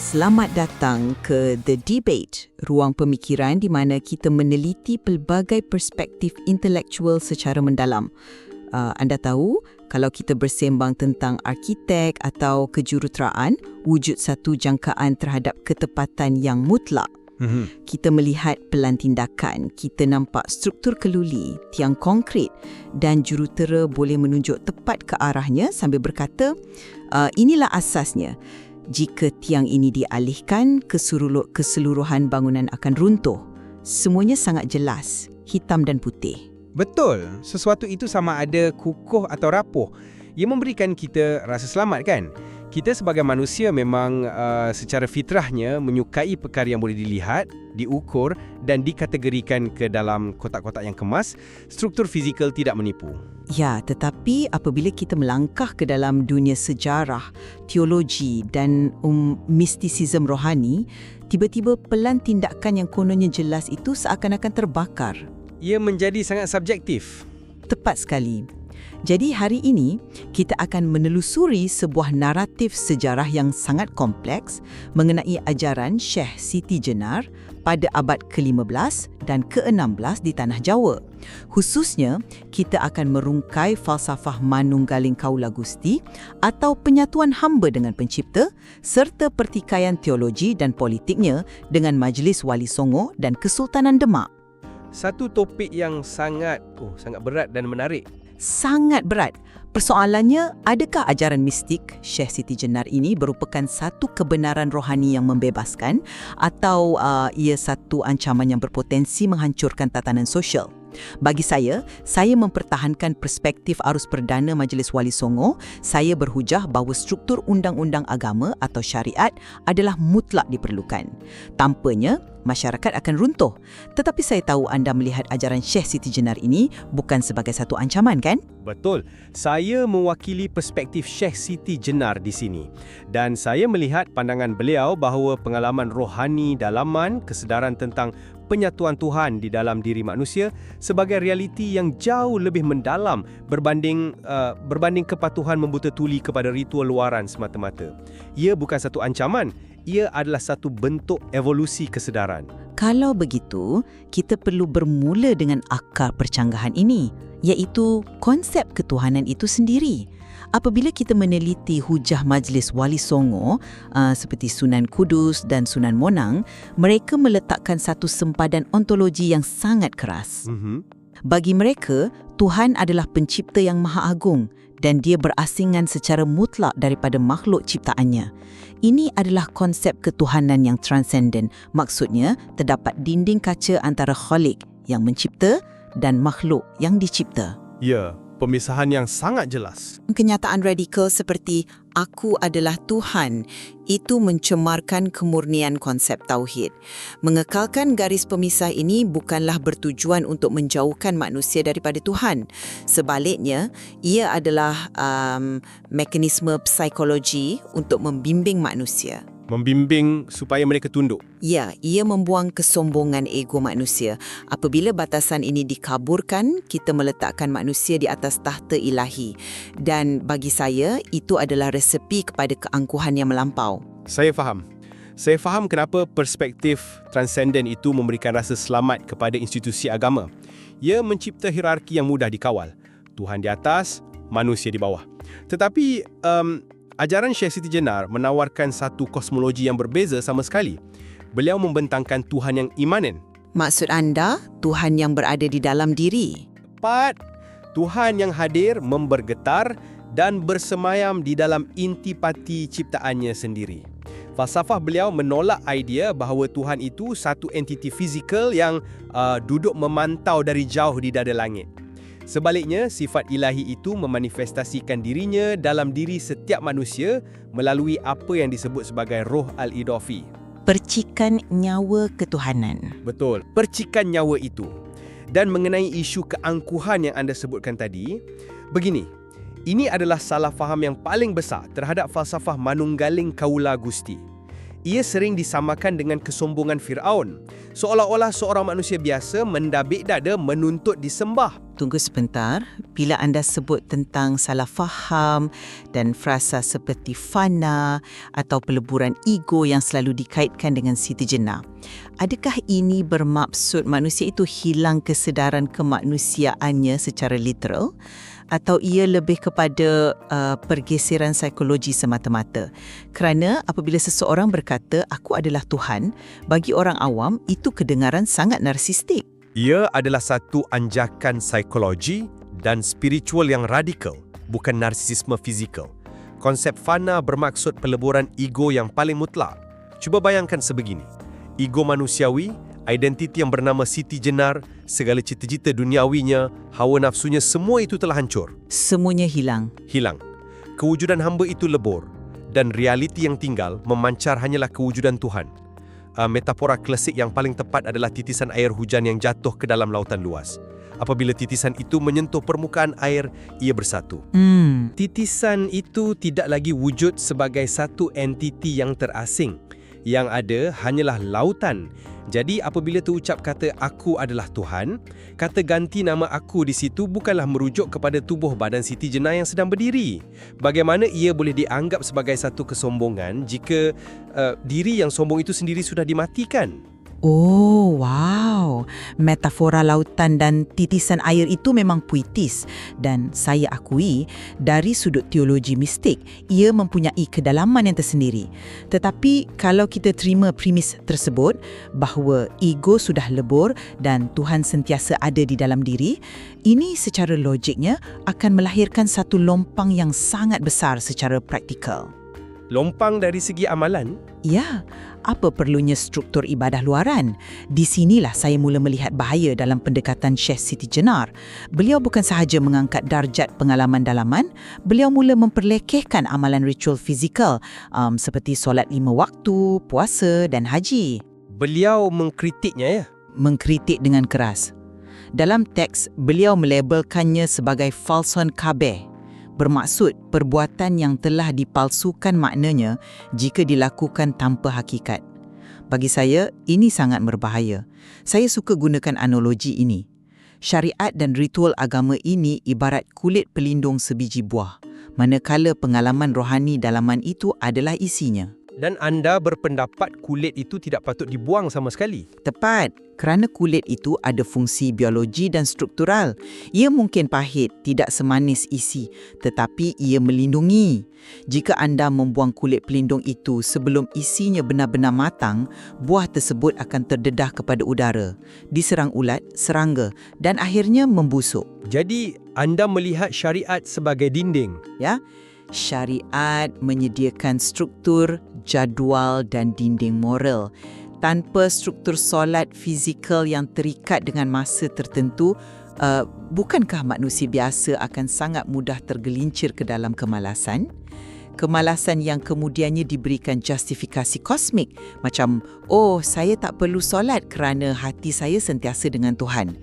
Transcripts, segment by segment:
Selamat datang ke The Debate, ruang pemikiran di mana kita meneliti pelbagai perspektif intelektual secara mendalam. Anda tahu, kalau kita bersembang tentang arkitek atau kejuruteraan, wujud satu jangkaan terhadap ketepatan yang mutlak. Kita melihat pelan tindakan, kita nampak struktur keluli, tiang konkret dan jurutera boleh menunjuk tepat ke arahnya sambil berkata, inilah asasnya. Jika tiang ini dialihkan, keseluruhan bangunan akan runtuh. Semuanya sangat jelas, hitam dan putih. Betul, sesuatu itu sama ada kukuh atau rapuh. Ia memberikan kita rasa selamat kan? Kita sebagai manusia memang secara fitrahnya menyukai perkara yang boleh dilihat, diukur dan dikategorikan ke dalam kotak-kotak yang kemas. Struktur fizikal tidak menipu. Ya, tetapi apabila kita melangkah ke dalam dunia sejarah, teologi dan mistisisme rohani, tiba-tiba pelan tindakan yang kononnya jelas itu seakan-akan terbakar. Ia menjadi sangat subjektif. Tepat sekali. Jadi hari ini, kita akan menelusuri sebuah naratif sejarah yang sangat kompleks mengenai ajaran Syekh Siti Jenar pada abad ke-15 dan ke-16 di Tanah Jawa. Khususnya, kita akan merungkai falsafah Manunggaling Kaula Gusti atau penyatuan hamba dengan pencipta serta pertikaian teologi dan politiknya dengan Majlis Wali Songo dan Kesultanan Demak. Satu topik yang sangat berat dan menarik. Sangat berat. Persoalannya, adakah ajaran mistik Syekh Siti Jenar ini merupakan satu kebenaran rohani yang membebaskan atau ia satu ancaman yang berpotensi menghancurkan tatanan sosial? Bagi saya mempertahankan perspektif arus perdana Majlis Wali Songo. Saya berhujah bahawa struktur undang-undang agama atau syariat adalah mutlak diperlukan. Tanpanya, masyarakat akan runtuh. Tetapi saya tahu anda melihat ajaran Syekh Siti Jenar ini bukan sebagai satu ancaman, kan? Betul. Saya mewakili perspektif Syekh Siti Jenar di sini. Dan saya melihat pandangan beliau bahawa pengalaman rohani dalaman, kesedaran tentang penyatuan Tuhan di dalam diri manusia sebagai realiti yang jauh lebih mendalam berbanding kepatuhan membuta tuli kepada ritual luaran semata-mata. Ia bukan satu ancaman, ia adalah satu bentuk evolusi kesedaran. Kalau begitu, kita perlu bermula dengan akar percanggahan ini, iaitu konsep ketuhanan itu sendiri. Apabila kita meneliti hujah Majlis Wali Songo seperti Sunan Kudus dan Sunan Monang, mereka meletakkan satu sempadan ontologi yang sangat keras. Bagi mereka, Tuhan adalah pencipta yang maha agung dan dia berasingan secara mutlak daripada makhluk ciptaannya. Ini adalah konsep ketuhanan yang transenden. Maksudnya, terdapat dinding kaca antara Khalik yang mencipta dan makhluk yang dicipta. Ya, pemisahan yang sangat jelas. Kenyataan radikal seperti aku adalah Tuhan itu mencemarkan kemurnian konsep tauhid. Mengekalkan garis pemisah ini bukanlah bertujuan untuk menjauhkan manusia daripada Tuhan. Sebaliknya, ia adalah mekanisme psikologi untuk membimbing manusia. Membimbing supaya mereka tunduk. Ya, ia membuang kesombongan ego manusia. Apabila batasan ini dikaburkan, kita meletakkan manusia di atas tahta ilahi. Dan bagi saya, itu adalah resepi kepada keangkuhan yang melampau. Saya faham. Saya faham kenapa perspektif transenden itu memberikan rasa selamat kepada institusi agama. Ia mencipta hierarki yang mudah dikawal. Tuhan di atas, manusia di bawah. Tetapi ajaran Syekh Siti Jenar menawarkan satu kosmologi yang berbeza sama sekali. Beliau membentangkan Tuhan yang imanen. Maksud anda, Tuhan yang berada di dalam diri? Tepat. Tuhan yang hadir, membergetar dan bersemayam di dalam intipati ciptaannya sendiri. Falsafah beliau menolak idea bahawa Tuhan itu satu entiti fizikal yang duduk memantau dari jauh di dada langit. Sebaliknya, sifat ilahi itu memanifestasikan dirinya dalam diri setiap manusia melalui apa yang disebut sebagai roh al-idafi. Percikan nyawa ketuhanan. Betul, percikan nyawa itu. Dan mengenai isu keangkuhan yang anda sebutkan tadi, begini, ini adalah salah faham yang paling besar terhadap falsafah Manunggaling Kaula Gusti. Ia sering disamakan dengan kesombongan Firaun, seolah-olah seorang manusia biasa mendabik dada menuntut disembah. Tunggu sebentar, bila anda sebut tentang salah faham dan frasa seperti fana atau peleburan ego yang selalu dikaitkan dengan Siti Jenar, adakah ini bermaksud manusia itu hilang kesedaran kemanusiaannya secara literal? Atau ia lebih kepada pergeseran psikologi semata-mata? Kerana apabila seseorang berkata, aku adalah Tuhan, bagi orang awam, itu kedengaran sangat narsistik. Ia adalah satu anjakan psikologi dan spiritual yang radikal, bukan narsisisme fizikal. Konsep fana bermaksud peleburan ego yang paling mutlak. Cuba bayangkan sebegini. Ego manusiawi, identiti yang bernama Siti Jenar, segala cita-cita duniawinya, hawa nafsunya, semua itu telah hancur. Semuanya hilang. Hilang. Kewujudan hamba itu lebur dan realiti yang tinggal memancar hanyalah kewujudan Tuhan. Metafora klasik yang paling tepat adalah titisan air hujan yang jatuh ke dalam lautan luas. Apabila titisan itu menyentuh permukaan air, ia bersatu. Titisan itu tidak lagi wujud sebagai satu entiti yang terasing. Yang ada hanyalah lautan. Jadi apabila terucap kata aku adalah Tuhan, kata ganti nama aku di situ bukanlah merujuk kepada tubuh badan Siti Jenar yang sedang berdiri. Bagaimana ia boleh dianggap sebagai satu kesombongan jika diri yang sombong itu sendiri sudah dimatikan? Oh, wow. Metafora lautan dan titisan air itu memang puitis. Dan saya akui, dari sudut teologi mistik, ia mempunyai kedalaman yang tersendiri. Tetapi kalau kita terima premis tersebut, bahawa ego sudah lebur dan Tuhan sentiasa ada di dalam diri, ini secara logiknya akan melahirkan satu lompang yang sangat besar secara praktikal. Lompang dari segi amalan? Ya, apa perlunya struktur ibadah luaran? Di sinilah saya mula melihat bahaya dalam pendekatan Syekh Siti Jenar. Beliau bukan sahaja mengangkat darjat pengalaman dalaman, beliau mula memperlekehkan amalan ritual fizikal seperti solat 5 waktu, puasa dan haji. Beliau mengkritiknya ya? Mengkritik dengan keras. Dalam teks, beliau melabelkannya sebagai falson kabeh. Bermaksud perbuatan yang telah dipalsukan maknanya jika dilakukan tanpa hakikat. Bagi saya, ini sangat berbahaya. Saya suka gunakan analogi ini. Syariat dan ritual agama ini ibarat kulit pelindung sebiji buah, manakala pengalaman rohani dalaman itu adalah isinya. Dan anda berpendapat kulit itu tidak patut dibuang sama sekali? Tepat, kerana kulit itu ada fungsi biologi dan struktural. Ia mungkin pahit, tidak semanis isi, tetapi ia melindungi. Jika anda membuang kulit pelindung itu sebelum isinya benar-benar matang, buah tersebut akan terdedah kepada udara, diserang ulat, serangga dan akhirnya membusuk. Jadi, anda melihat syariat sebagai dinding? Ya. Syariat menyediakan struktur, jadual dan dinding moral. Tanpa struktur solat fizikal yang terikat dengan masa tertentu, bukankah manusia biasa akan sangat mudah tergelincir ke dalam kemalasan? Kemalasan yang kemudiannya diberikan justifikasi kosmik, macam, oh, saya tak perlu solat kerana hati saya sentiasa dengan Tuhan.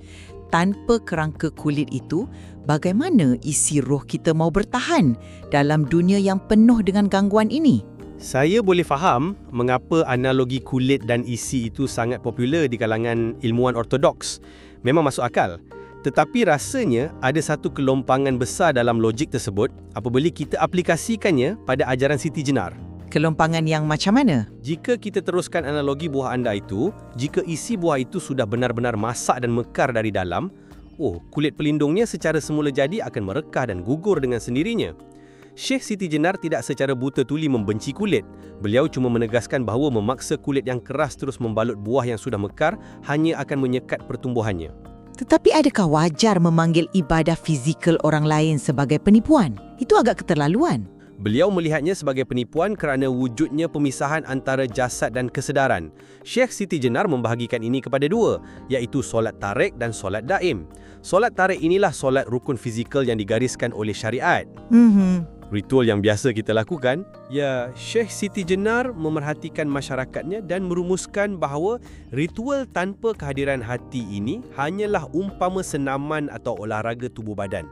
Tanpa kerangka kulit itu, bagaimana isi roh kita mau bertahan dalam dunia yang penuh dengan gangguan ini? Saya boleh faham mengapa analogi kulit dan isi itu sangat popular di kalangan ilmuwan ortodoks. Memang masuk akal. Tetapi rasanya ada satu kelompangan besar dalam logik tersebut apabila kita aplikasikannya pada ajaran Siti Jenar. Kelompangan yang macam mana? Jika kita teruskan analogi buah anda itu, jika isi buah itu sudah benar-benar masak dan mekar dari dalam, kulit pelindungnya secara semula jadi akan merekah dan gugur dengan sendirinya. Syekh Siti Jenar tidak secara buta tuli membenci kulit. Beliau cuma menegaskan bahawa memaksa kulit yang keras terus membalut buah yang sudah mekar hanya akan menyekat pertumbuhannya. Tetapi adakah wajar memanggil ibadah fizikal orang lain sebagai penipuan? Itu agak keterlaluan. Beliau melihatnya sebagai penipuan kerana wujudnya pemisahan antara jasad dan kesedaran. Syekh Siti Jenar membahagikan ini kepada dua, iaitu solat tarik dan solat daim. Solat tarik inilah solat rukun fizikal yang digariskan oleh syariat. Ritual yang biasa kita lakukan, ya, Syekh Siti Jenar memerhatikan masyarakatnya dan merumuskan bahawa ritual tanpa kehadiran hati ini hanyalah umpama senaman atau olahraga tubuh badan.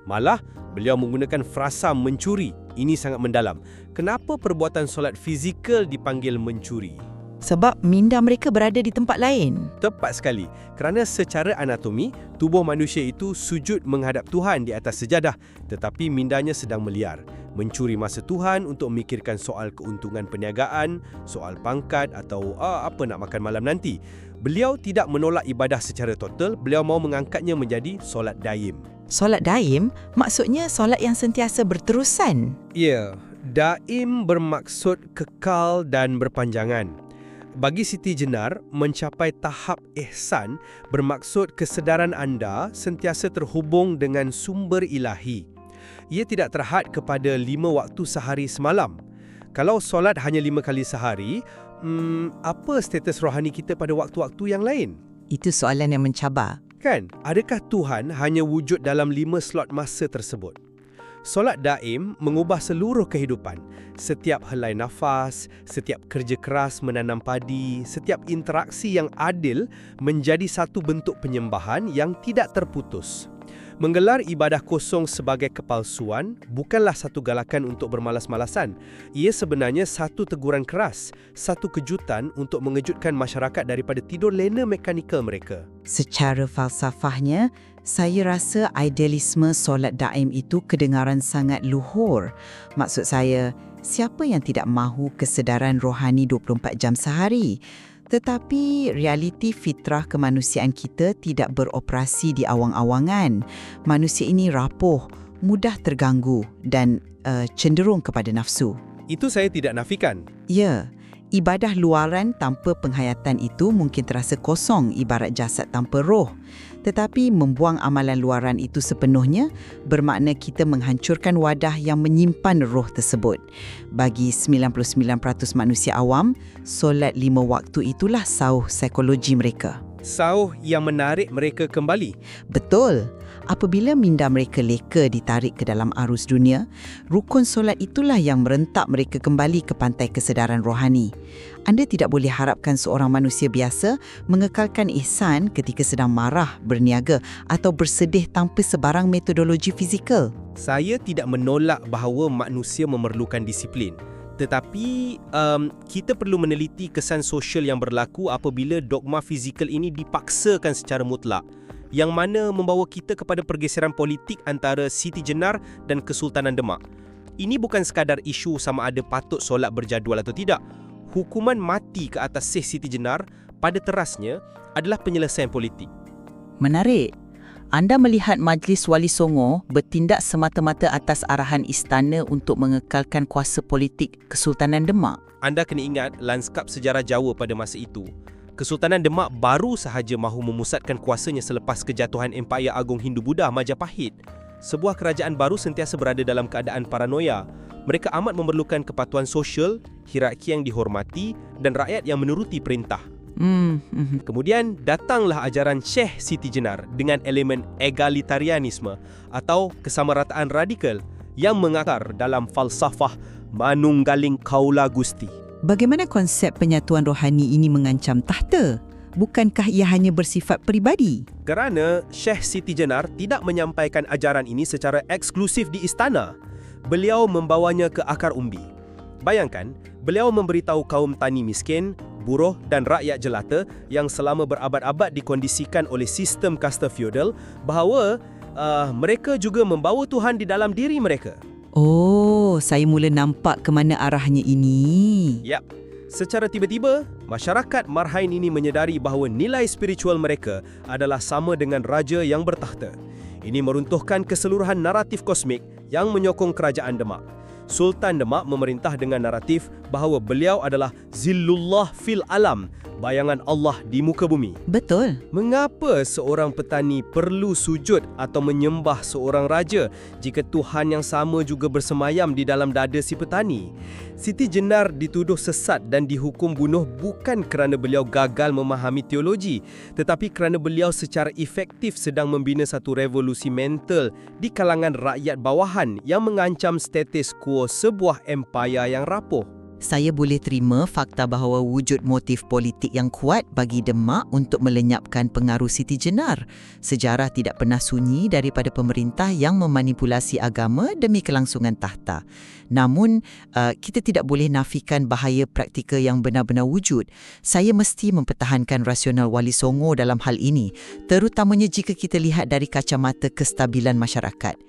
Malah, beliau menggunakan frasa mencuri. Ini sangat mendalam. Kenapa perbuatan solat fizikal dipanggil mencuri? Sebab minda mereka berada di tempat lain. Tepat sekali. Kerana secara anatomi, tubuh manusia itu sujud menghadap Tuhan di atas sejadah, tetapi mindanya sedang meliar. Mencuri masa Tuhan untuk memikirkan soal keuntungan perniagaan, soal pangkat atau apa nak makan malam nanti. Beliau tidak menolak ibadah secara total, beliau mahu mengangkatnya menjadi solat daim. Solat daim maksudnya solat yang sentiasa berterusan. Ya, daim bermaksud kekal dan berpanjangan. Bagi Siti Jenar, mencapai tahap ihsan bermaksud kesedaran anda sentiasa terhubung dengan sumber ilahi. Ia tidak terhad kepada 5 waktu sehari semalam. Kalau solat hanya 5 kali sehari, apa status rohani kita pada waktu-waktu yang lain? Itu soalan yang mencabar. Kan, adakah Tuhan hanya wujud dalam 5 slot masa tersebut? Solat daim mengubah seluruh kehidupan. Setiap helai nafas, setiap kerja keras menanam padi, setiap interaksi yang adil menjadi satu bentuk penyembahan yang tidak terputus. Menggelar ibadah kosong sebagai kepalsuan bukanlah satu galakan untuk bermalas-malasan. Ia sebenarnya satu teguran keras, satu kejutan untuk mengejutkan masyarakat daripada tidur lena mekanikal mereka. Secara falsafahnya, saya rasa idealisme solat daim itu kedengaran sangat luhur. Maksud saya, siapa yang tidak mahu kesedaran rohani 24 jam sehari? Tetapi realiti fitrah kemanusiaan kita tidak beroperasi di awang-awangan. Manusia ini rapuh, mudah terganggu dan cenderung kepada nafsu. Itu saya tidak nafikan. Ya, ibadah luaran tanpa penghayatan itu mungkin terasa kosong ibarat jasad tanpa roh. Tetapi membuang amalan luaran itu sepenuhnya bermakna kita menghancurkan wadah yang menyimpan roh tersebut. Bagi 99% manusia awam, solat 5 waktu itulah sauh psikologi mereka. Sauh yang menarik mereka kembali. Betul. Apabila minda mereka leka ditarik ke dalam arus dunia, rukun solat itulah yang merentak mereka kembali ke pantai kesedaran rohani. Anda tidak boleh harapkan seorang manusia biasa mengekalkan ihsan ketika sedang marah, berniaga atau bersedih tanpa sebarang metodologi fizikal. Saya tidak menolak bahawa manusia memerlukan disiplin. Tetapi kita perlu meneliti kesan sosial yang berlaku apabila dogma fizikal ini dipaksakan secara mutlak, yang mana membawa kita kepada pergeseran politik antara Siti Jenar dan Kesultanan Demak. Ini bukan sekadar isu sama ada patut solat berjadual atau tidak. Hukuman mati ke atas Syekh Siti Jenar pada terasnya adalah penyelesaian politik. Menarik. Anda melihat Majlis Wali Songo bertindak semata-mata atas arahan istana untuk mengekalkan kuasa politik Kesultanan Demak. Anda kena ingat lanskap sejarah Jawa pada masa itu. Kesultanan Demak baru sahaja mahu memusatkan kuasanya selepas kejatuhan Empayar Agung Hindu-Buddha Majapahit. Sebuah kerajaan baru sentiasa berada dalam keadaan paranoia. Mereka amat memerlukan kepatuhan sosial, hierarki yang dihormati dan rakyat yang menuruti perintah. Kemudian datanglah ajaran Syekh Siti Jenar dengan elemen egalitarianisme atau kesamarataan radikal yang mengakar dalam falsafah manunggaling kaula Gusti. Bagaimana konsep penyatuan rohani ini mengancam tahta? Bukankah ia hanya bersifat peribadi? Kerana Syekh Siti Jenar tidak menyampaikan ajaran ini secara eksklusif di istana. Beliau membawanya ke akar umbi. Bayangkan, beliau memberitahu kaum tani miskin, buruh dan rakyat jelata yang selama berabad-abad dikondisikan oleh sistem kasta feodal bahawa mereka juga membawa Tuhan di dalam diri mereka. Oh, saya mula nampak ke mana arahnya ini. Yap. Secara tiba-tiba, masyarakat Marhain ini menyedari bahawa nilai spiritual mereka adalah sama dengan raja yang bertakhta. Ini meruntuhkan keseluruhan naratif kosmik yang menyokong kerajaan Demak. Sultan Demak memerintah dengan naratif bahawa beliau adalah Zillullah fil alam, bayangan Allah di muka bumi. Betul. Mengapa seorang petani perlu sujud atau menyembah seorang raja jika Tuhan yang sama juga bersemayam di dalam dada si petani? Siti Jenar dituduh sesat dan dihukum bunuh bukan kerana beliau gagal memahami teologi, tetapi kerana beliau secara efektif sedang membina satu revolusi mental di kalangan rakyat bawahan yang mengancam status quo sebuah empayar yang rapuh. Saya boleh terima fakta bahawa wujud motif politik yang kuat bagi Demak untuk melenyapkan pengaruh Siti Jenar. Sejarah tidak pernah sunyi daripada pemerintah yang memanipulasi agama demi kelangsungan tahta. Namun, kita tidak boleh nafikan bahaya praktikal yang benar-benar wujud. Saya mesti mempertahankan rasional Wali Songo dalam hal ini, terutamanya jika kita lihat dari kacamata kestabilan masyarakat.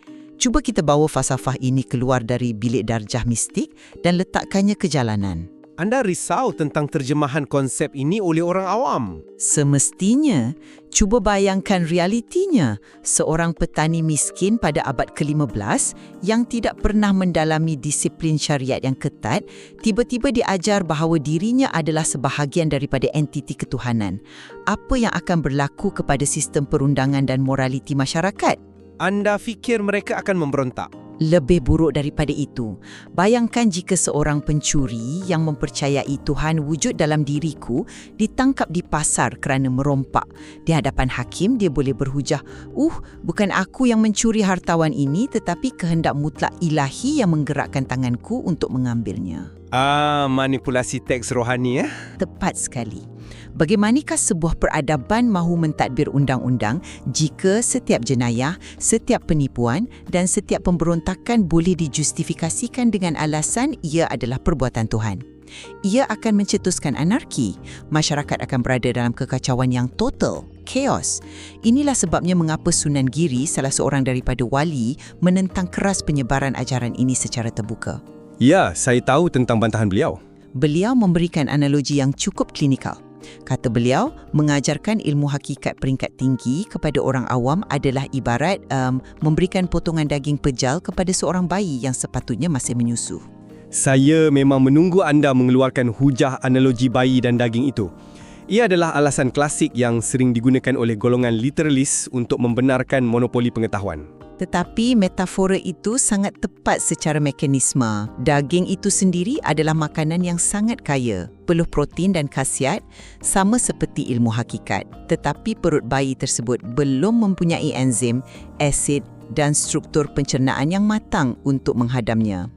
Cuba kita bawa falsafah ini keluar dari bilik darjah mistik dan letakkannya ke jalanan. Anda risau tentang terjemahan konsep ini oleh orang awam? Semestinya, cuba bayangkan realitinya. Seorang petani miskin pada abad ke-15 yang tidak pernah mendalami disiplin syariat yang ketat, tiba-tiba diajar bahawa dirinya adalah sebahagian daripada entiti ketuhanan. Apa yang akan berlaku kepada sistem perundangan dan moraliti masyarakat? Anda fikir mereka akan memberontak? Lebih buruk daripada itu. Bayangkan jika seorang pencuri yang mempercayai Tuhan wujud dalam diriku ditangkap di pasar kerana merompak. Di hadapan hakim, dia boleh berhujah, bukan aku yang mencuri hartawan ini tetapi kehendak mutlak ilahi yang menggerakkan tanganku untuk mengambilnya. Manipulasi teks rohani, Tepat sekali. Bagaimanakah sebuah peradaban mahu mentadbir undang-undang jika setiap jenayah, setiap penipuan dan setiap pemberontakan boleh dijustifikasikan dengan alasan ia adalah perbuatan Tuhan? Ia akan mencetuskan anarki. Masyarakat akan berada dalam kekacauan yang total, chaos. Inilah sebabnya mengapa Sunan Giri, salah seorang daripada wali, menentang keras penyebaran ajaran ini secara terbuka. Ya, saya tahu tentang bantahan beliau. Beliau memberikan analogi yang cukup klinikal. Kata beliau, mengajarkan ilmu hakikat peringkat tinggi kepada orang awam adalah ibarat memberikan potongan daging pejal kepada seorang bayi yang sepatutnya masih menyusu. Saya memang menunggu anda mengeluarkan hujah analogi bayi dan daging itu. Ia adalah alasan klasik yang sering digunakan oleh golongan literalis untuk membenarkan monopoli pengetahuan. Tetapi metafora itu sangat tepat secara mekanisme. Daging itu sendiri adalah makanan yang sangat kaya, penuh protein dan khasiat, sama seperti ilmu hakikat. Tetapi perut bayi tersebut belum mempunyai enzim, asid dan struktur pencernaan yang matang untuk menghadamnya.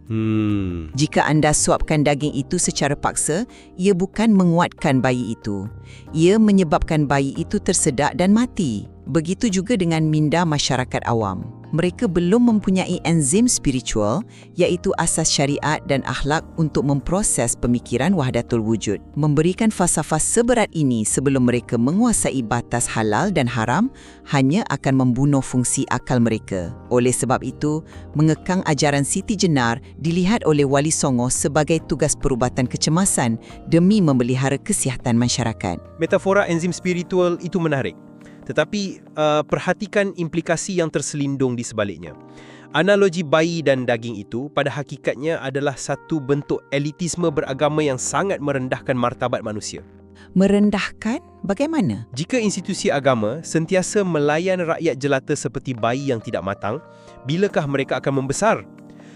Jika anda suapkan daging itu secara paksa, ia bukan menguatkan bayi itu. Ia menyebabkan bayi itu tersedak dan mati. Begitu juga dengan minda masyarakat awam. Mereka belum mempunyai enzim spiritual, iaitu asas syariat dan akhlak untuk memproses pemikiran wahdatul wujud. Memberikan falsafah seberat ini sebelum mereka menguasai batas halal dan haram hanya akan membunuh fungsi akal mereka. Oleh sebab itu, mengekang ajaran Siti Jenar dilihat oleh Wali Songo sebagai tugas perubatan kecemasan demi memelihara kesihatan masyarakat. Metafora enzim spiritual itu menarik. Tetapi perhatikan implikasi yang terselindung di sebaliknya. Analogi bayi dan daging itu pada hakikatnya adalah satu bentuk elitisme beragama yang sangat merendahkan martabat manusia. Merendahkan? Bagaimana? Jika institusi agama sentiasa melayan rakyat jelata seperti bayi yang tidak matang, bilakah mereka akan membesar?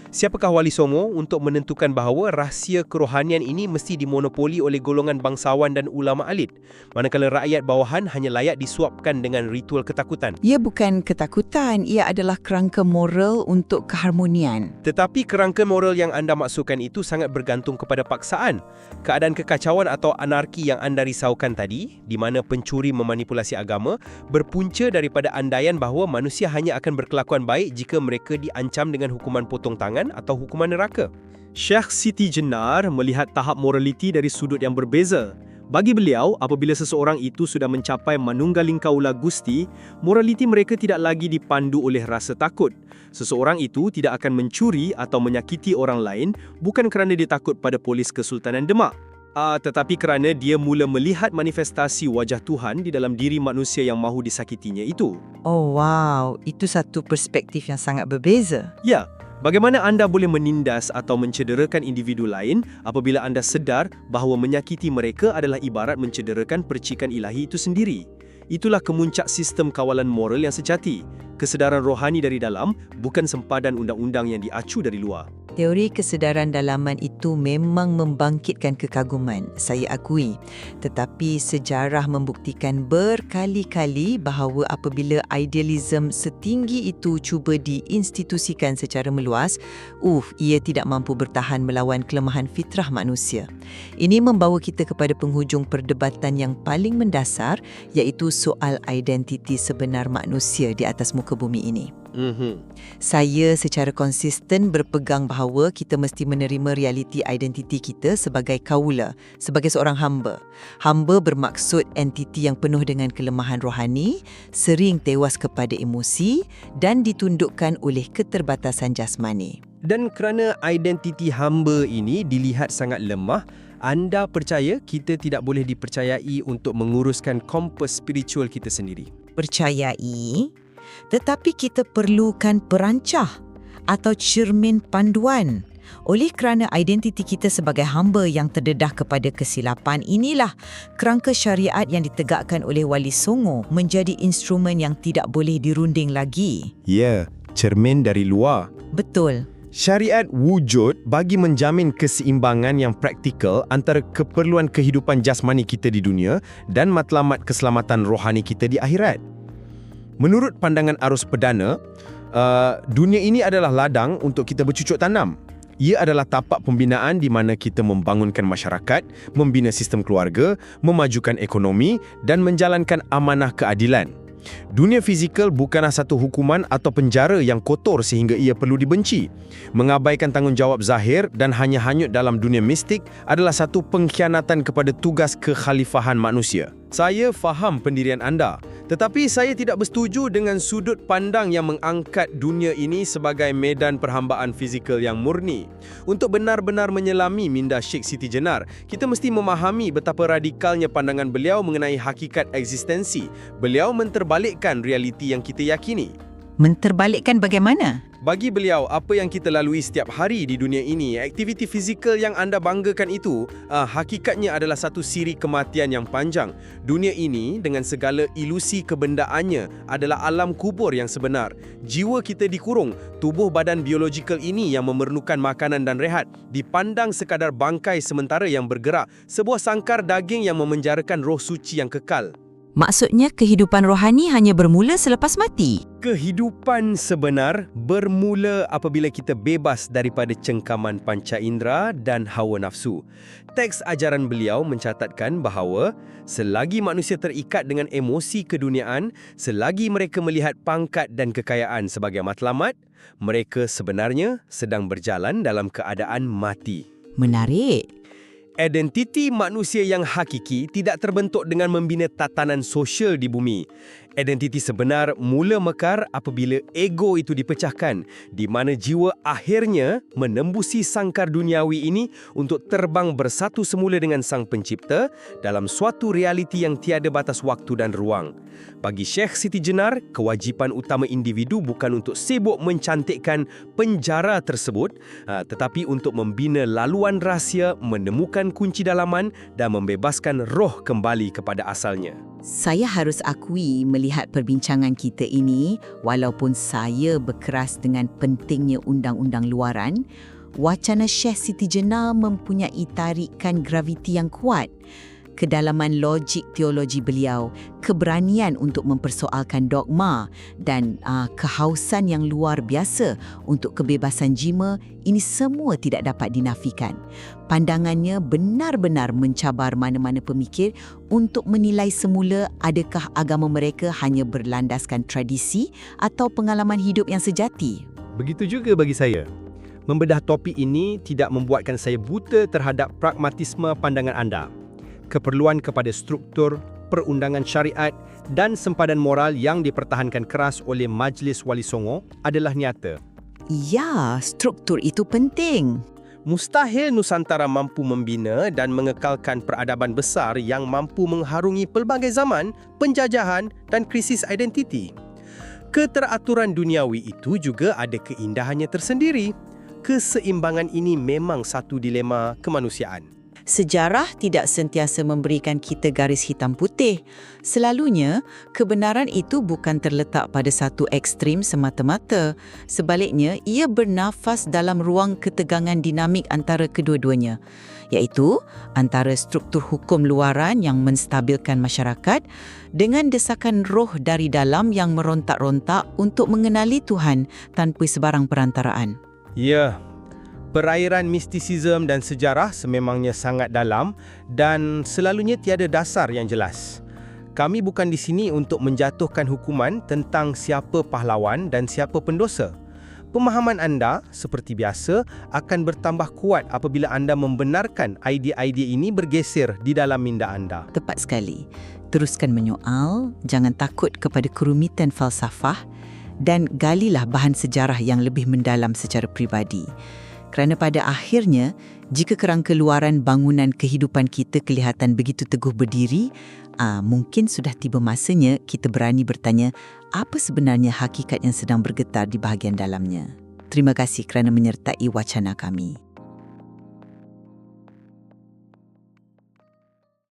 Siapakah Wali Songo untuk menentukan bahawa rahsia kerohanian ini mesti dimonopoli oleh golongan bangsawan dan ulama elit, manakala rakyat bawahan hanya layak disuapkan dengan ritual ketakutan? Ia bukan ketakutan, ia adalah kerangka moral untuk keharmonian. Tetapi kerangka moral yang anda maksudkan itu sangat bergantung kepada paksaan. Keadaan kekacauan atau anarki yang anda risaukan tadi, di mana pencuri memanipulasi agama, berpunca daripada andaian bahawa manusia hanya akan berkelakuan baik jika mereka diancam dengan hukuman potong tangan atau hukuman neraka. Syekh Siti Jenar melihat tahap moraliti dari sudut yang berbeza. Bagi beliau, apabila seseorang itu sudah mencapai manunggaling kaula Gusti, moraliti mereka tidak lagi dipandu oleh rasa takut. Seseorang itu tidak akan mencuri atau menyakiti orang lain bukan kerana dia takut pada polis Kesultanan Demak, tetapi kerana dia mula melihat manifestasi wajah Tuhan di dalam diri manusia yang mahu disakitinya itu. Oh wow, itu satu perspektif yang sangat berbeza. Ya. Bagaimana anda boleh menindas atau mencederakan individu lain apabila anda sedar bahawa menyakiti mereka adalah ibarat mencederakan percikan ilahi itu sendiri? Itulah kemuncak sistem kawalan moral yang sejati. Kesedaran rohani dari dalam, bukan sempadan undang-undang yang diacu dari luar. Teori kesedaran dalaman itu memang membangkitkan kekaguman, saya akui. Tetapi sejarah membuktikan berkali-kali bahawa apabila idealisme setinggi itu cuba diinstitusikan secara meluas, ia tidak mampu bertahan melawan kelemahan fitrah manusia. Ini membawa kita kepada penghujung perdebatan yang paling mendasar, iaitu soal identiti sebenar manusia di atas muka bumi ini. Saya secara konsisten berpegang bahawa kita mesti menerima realiti identiti kita sebagai kaula, sebagai seorang hamba. Hamba bermaksud entiti yang penuh dengan kelemahan rohani, sering tewas kepada emosi dan ditundukkan oleh keterbatasan jasmani. Dan kerana identiti hamba ini dilihat sangat lemah, anda percaya kita tidak boleh dipercayai untuk menguruskan kompas spiritual kita sendiri? Percayai, tetapi kita perlukan perancah atau cermin panduan. Oleh kerana identiti kita sebagai hamba yang terdedah kepada kesilapan, inilah kerangka syariat yang ditegakkan oleh Wali Songo menjadi instrumen yang tidak boleh dirunding lagi. Ya, cermin dari luar. Betul. Syariat wujud bagi menjamin keseimbangan yang praktikal antara keperluan kehidupan jasmani kita di dunia dan matlamat keselamatan rohani kita di akhirat. Menurut pandangan arus perdana, dunia ini adalah ladang untuk kita bercucuk tanam. Ia adalah tapak pembinaan di mana kita membangunkan masyarakat, membina sistem keluarga, memajukan ekonomi dan menjalankan amanah keadilan. Dunia fizikal bukanlah satu hukuman atau penjara yang kotor sehingga ia perlu dibenci. Mengabaikan tanggungjawab zahir dan hanya hanyut dalam dunia mistik adalah satu pengkhianatan kepada tugas kekhalifahan manusia. Saya faham pendirian anda, tetapi saya tidak bersetuju dengan sudut pandang yang mengangkat dunia ini sebagai medan perhambaan fizikal yang murni. Untuk benar-benar menyelami minda Sheikh Siti Jenar, kita mesti memahami betapa radikalnya pandangan beliau mengenai hakikat eksistensi. Beliau menterbalikkan realiti yang kita yakini. Menterbalikkan bagaimana? Bagi beliau, apa yang kita lalui setiap hari di dunia ini, aktiviti fizikal yang anda banggakan itu, hakikatnya adalah satu siri kematian yang panjang. Dunia ini dengan segala ilusi kebendaannya adalah alam kubur yang sebenar. Jiwa kita dikurung, tubuh badan biologikal ini yang memerlukan makanan dan rehat, dipandang sekadar bangkai sementara yang bergerak, sebuah sangkar daging yang memenjarakan roh suci yang kekal. Maksudnya kehidupan rohani hanya bermula selepas mati? Kehidupan sebenar bermula apabila kita bebas daripada cengkaman panca indera dan hawa nafsu. Teks ajaran beliau mencatatkan bahawa selagi manusia terikat dengan emosi keduniaan, selagi mereka melihat pangkat dan kekayaan sebagai matlamat, mereka sebenarnya sedang berjalan dalam keadaan mati. Menarik. Identiti manusia yang hakiki tidak terbentuk dengan membina tatanan sosial di bumi. Identiti sebenar mula mekar apabila ego itu dipecahkan, di mana jiwa akhirnya menembusi sangkar duniawi ini untuk terbang bersatu semula dengan Sang Pencipta dalam suatu realiti yang tiada batas waktu dan ruang. Bagi Sheikh Siti Jenar, kewajipan utama individu bukan untuk sibuk mencantikkan penjara tersebut, tetapi untuk membina laluan rahsia, menemukan kunci dalaman dan membebaskan roh kembali kepada asalnya. Saya harus akui melihat perbincangan kita ini, walaupun saya berkeras dengan pentingnya undang-undang luaran, wacana Syekh Siti Jenar mempunyai tarikan graviti yang kuat. Kedalaman logik teologi beliau, keberanian untuk mempersoalkan dogma dan kehausan yang luar biasa untuk kebebasan jiwa, ini semua tidak dapat dinafikan. Pandangannya benar-benar mencabar mana-mana pemikir untuk menilai semula adakah agama mereka hanya berlandaskan tradisi atau pengalaman hidup yang sejati. Begitu juga bagi saya. Membedah topik ini tidak membuatkan saya buta terhadap pragmatisme pandangan anda. Keperluan kepada struktur, perundangan syariat dan sempadan moral yang dipertahankan keras oleh Majlis Wali Songo adalah nyata. Ya, struktur itu penting. Mustahil Nusantara mampu membina dan mengekalkan peradaban besar yang mampu mengharungi pelbagai zaman, penjajahan dan krisis identiti. Keteraturan duniawi itu juga ada keindahannya tersendiri. Keseimbangan ini memang satu dilema kemanusiaan. Sejarah tidak sentiasa memberikan kita garis hitam putih. Selalunya, kebenaran itu bukan terletak pada satu ekstrim semata-mata. Sebaliknya, ia bernafas dalam ruang ketegangan dinamik antara kedua-duanya, iaitu antara struktur hukum luaran yang menstabilkan masyarakat dengan desakan roh dari dalam yang merontak-rontak untuk mengenali Tuhan tanpa sebarang perantaraan. Ya, perairan mistisisme dan sejarah sememangnya sangat dalam dan selalunya tiada dasar yang jelas. Kami bukan di sini untuk menjatuhkan hukuman tentang siapa pahlawan dan siapa pendosa. Pemahaman anda, seperti biasa, akan bertambah kuat apabila anda membenarkan idea-idea ini bergeser di dalam minda anda. Tepat sekali. Teruskan menyoal, jangan takut kepada kerumitan falsafah dan galilah bahan sejarah yang lebih mendalam secara pribadi. Kerana pada akhirnya, jika kerangka luaran bangunan kehidupan kita kelihatan begitu teguh berdiri, mungkin sudah tiba masanya kita berani bertanya apa sebenarnya hakikat yang sedang bergetar di bahagian dalamnya. Terima kasih kerana menyertai wacana kami.